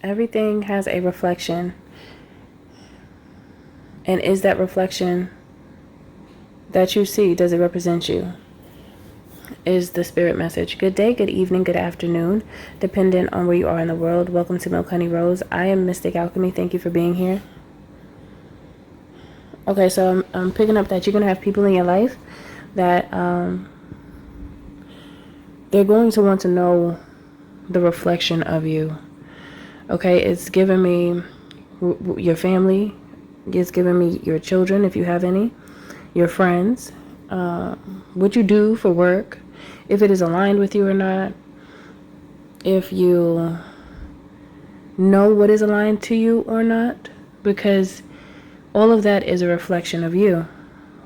Everything has a reflection. And is that reflection that you see, does it represent you? Is the spirit message. Good day, good evening, good afternoon, depending on where you are in the world. Welcome to Milk Honey Rose. I am Mystic Alchemy. Thank you for being here. Okay, so I'm picking up that you're going to have people in your life that they're going to want to know the reflection of you. Okay, it's giving me your family. It's giving me your children, if you have any, your friends, what you do for work, if it is aligned with you or not, if you know what is aligned to you or not, because all of that is a reflection of you.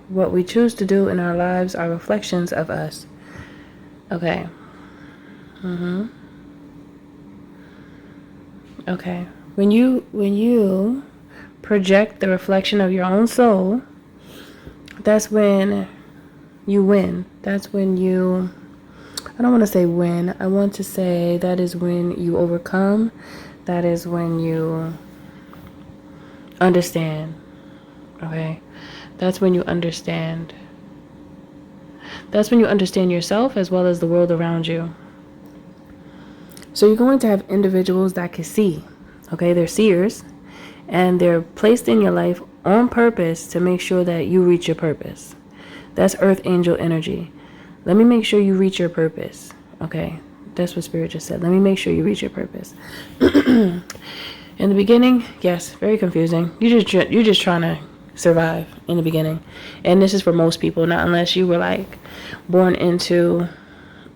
What we choose to do in our lives are reflections of us. Okay. Okay. When you project the reflection of your own soul, that's when you win. That's when you, I don't want to say win. I want to say that is when you overcome. That is when you understand. Okay? That's when you understand. That's when you understand yourself as well as the world around you. So you're going to have individuals that can see. Okay? They're seers. And they're placed in your life on purpose to make sure that you reach your purpose. That's earth angel energy. Let me make sure you reach your purpose. Okay? That's what Spirit just said. Let me make sure you reach your purpose. In the beginning, yes, very confusing. You're just trying to survive in the beginning. And this is for most people, not unless you were like born into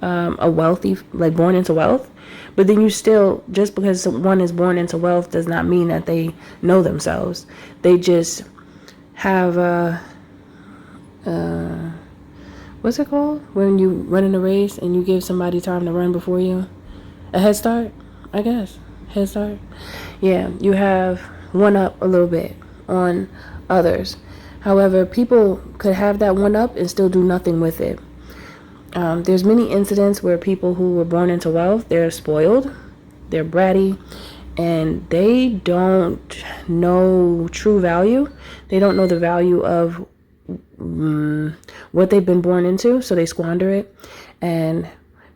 a wealthy, like born into wealth. But then you still, just because one is born into wealth does not mean that they know themselves. They just have what's it called? When you run in a race and you give somebody time to run before you? A head start, I guess. Head start. Yeah, you have one up a little bit on others. However, people could have that one up and still do nothing with it. There's many incidents where people who were born into wealth, they're spoiled, they're bratty, and they don't know true value. They don't know the value of what they've been born into, so they squander it. And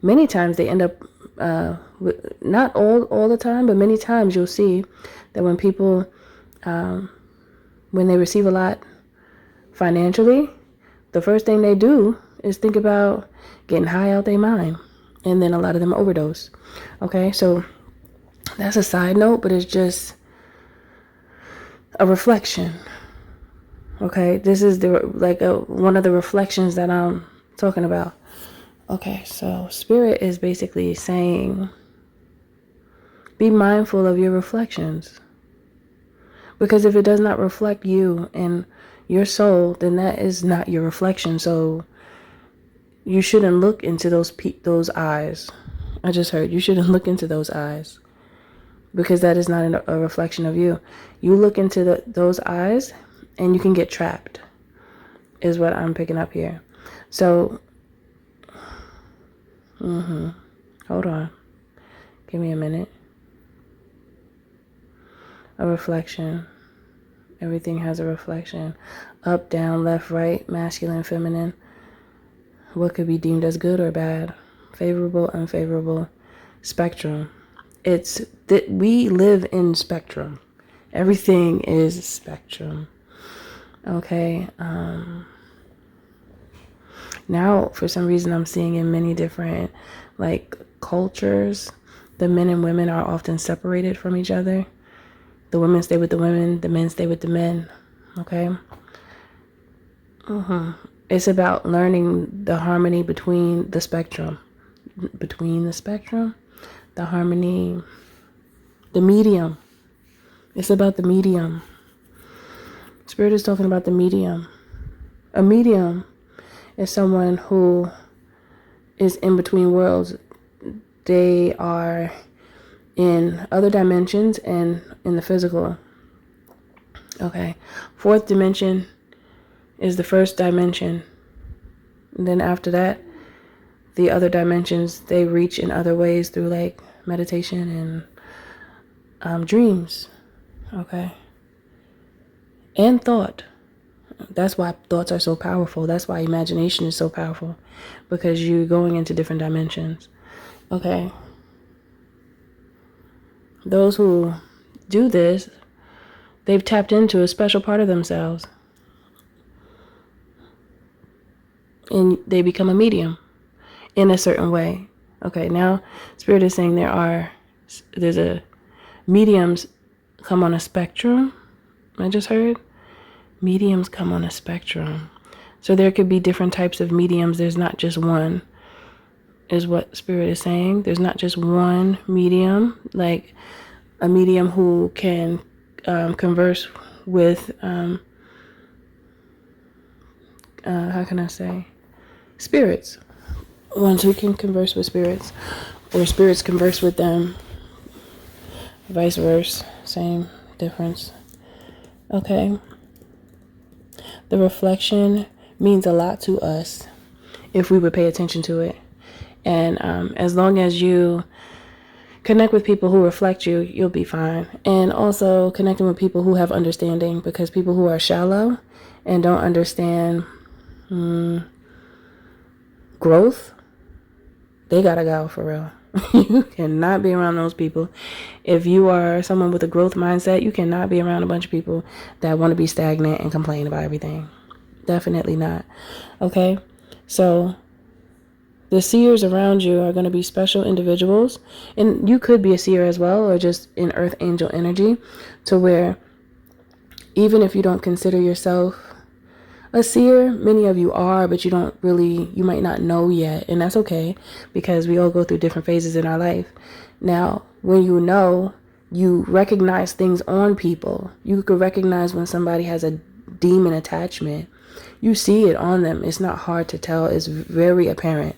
many times they end up, not all the time, but many times you'll see that when people, when they receive a lot financially, the first thing they do is think about getting high out their mind. And then a lot of them overdose. Okay, so that's a side note, but it's just a reflection. Okay, this is one of the reflections that I'm talking about. Okay, so Spirit is basically saying, be mindful of your reflections. Because if it does not reflect you and your soul, then that is not your reflection. So you shouldn't look into those eyes. I just heard you shouldn't look into those eyes, because that is not a reflection of you. You look into those eyes and you can get trapped, is what I'm picking up here. So, hold on. Give me a minute. A reflection. Everything has a reflection. Up, down, left, right, masculine, feminine. What could be deemed as good or bad? Favorable, unfavorable. Spectrum. It's that we live in spectrum. Everything is spectrum. Okay. Now, for some reason, I'm seeing in many different cultures, the men and women are often separated from each other. The women stay with the women, the men stay with the men. Okay. It's about learning the harmony between the spectrum. The harmony, the medium. It's about the medium. Spirit is talking about the medium. A medium is someone who is in between worlds. They are in other dimensions and in the physical. Okay. Fourth dimension is the first dimension. And then after that, the other dimensions, they reach in other ways through meditation and dreams, okay, and thought. That's why thoughts are so powerful. That's why imagination is so powerful, because you're going into different dimensions, okay? Those who do this, they've tapped into a special part of themselves, and they become a medium in a certain way. Okay, now Spirit is saying there's a mediums come on a spectrum. I just heard mediums come on a spectrum. So there could be different types of mediums. There's not just one, is what Spirit is saying. There's not just one medium, like a medium who can converse with, how can I say, spirits. Ones who can converse with spirits, or spirits converse with them. Vice versa, same difference. Okay. The reflection means a lot to us if we would pay attention to it. And as long as you connect with people who reflect you, you'll be fine. And also connecting with people who have understanding, because people who are shallow and don't understand growth, they gotta go for real. You cannot be around those people. If you are someone with a growth mindset, you cannot be around a bunch of people that want to be stagnant and complain about everything. Definitely not. Okay? So the seers around you are going to be special individuals. And you could be a seer as well, or just in earth angel energy, to where even if you don't consider yourself a seer, many of you are, but you might not know yet. And that's okay, because we all go through different phases in our life. Now, when you know, you recognize things on people. You could recognize when somebody has a demon attachment. You see it on them. It's not hard to tell. It's very apparent.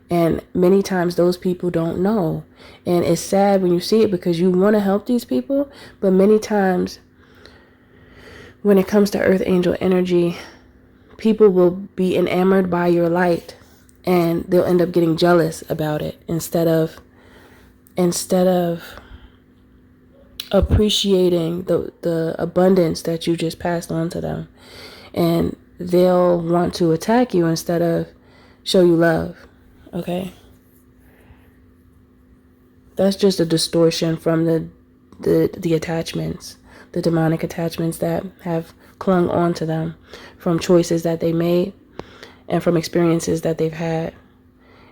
And many times those people don't know. And it's sad when you see it, because you want to help these people. But many times when it comes to earth angel energy, people will be enamored by your light, and they'll end up getting jealous about it instead of appreciating the abundance that you just passed on to them. And they'll want to attack you instead of show you love. Okay? That's just a distortion from the attachments, the demonic attachments that have clung on to them from choices that they made and from experiences that they've had.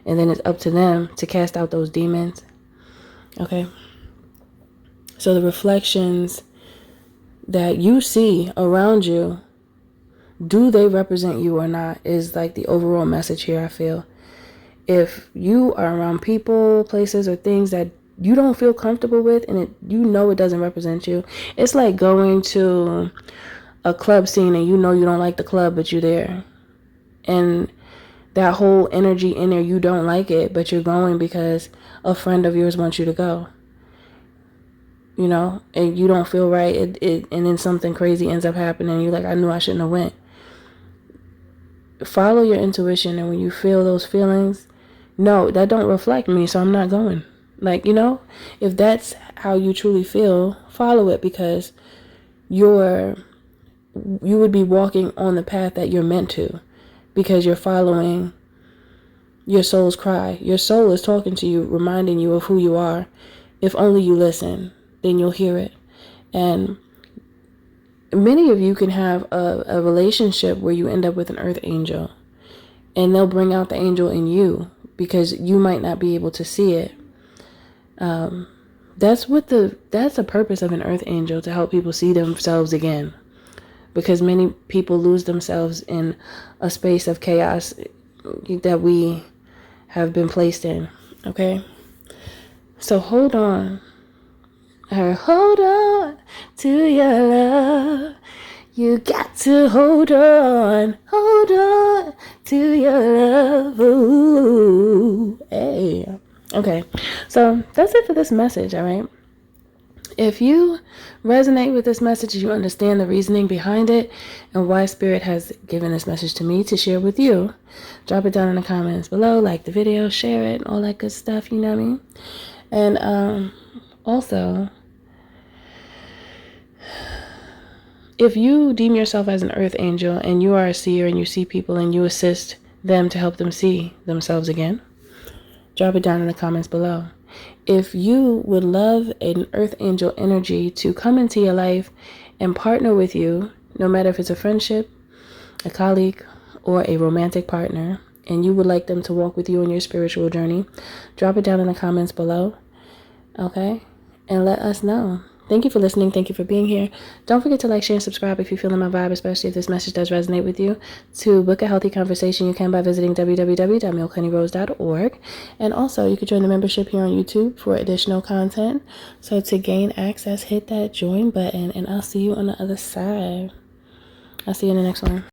And then it's up to them to cast out those demons. Okay? So the reflections that you see around you, do they represent you or not, is like the overall message here, I feel. If you are around people, places, or things that you don't feel comfortable with, and it doesn't represent you, it's like going to a club scene and you don't like the club, but you're there. And that whole energy in there, you don't like it, but you're going because a friend of yours wants you to go. And you don't feel right. And then something crazy ends up happening. You're like, I knew I shouldn't have went. Follow your intuition, and when you feel those feelings, no, that don't reflect me, so I'm not going. If that's how you truly feel, follow it, because you would be walking on the path that you're meant to, because you're following your soul's cry. Your soul is talking to you, reminding you of who you are. If only you listen, then you'll hear it. And many of you can have a relationship where you end up with an earth angel, and they'll bring out the angel in you because you might not be able to see it. That's the purpose of an earth angel, to help people see themselves again. Because many people lose themselves in a space of chaos that we have been placed in. Okay? So hold on. Hold on to your love. You got to hold on to your love. Ooh, hey. Okay, so that's it for this message, all right? If you resonate with this message, you understand the reasoning behind it and why Spirit has given this message to me to share with you, drop it down in the comments below, like the video, share it, all that good stuff, you know what I mean? And also, if you deem yourself as an earth angel and you are a seer and you see people and you assist them to help them see themselves again, drop it down in the comments below. If you would love an earth angel energy to come into your life and partner with you, no matter if it's a friendship, a colleague, or a romantic partner, and you would like them to walk with you on your spiritual journey, drop it down in the comments below, okay? And let us know. Thank you for listening. Thank you for being here. Don't forget to like, share, and subscribe if you're feeling my vibe, especially if this message does resonate with you. To book a healthy conversation, you can by visiting www.milkhoneyRose.org. And also, you can join the membership here on YouTube for additional content. So to gain access, hit that join button, and I'll see you on the other side. I'll see you in the next one.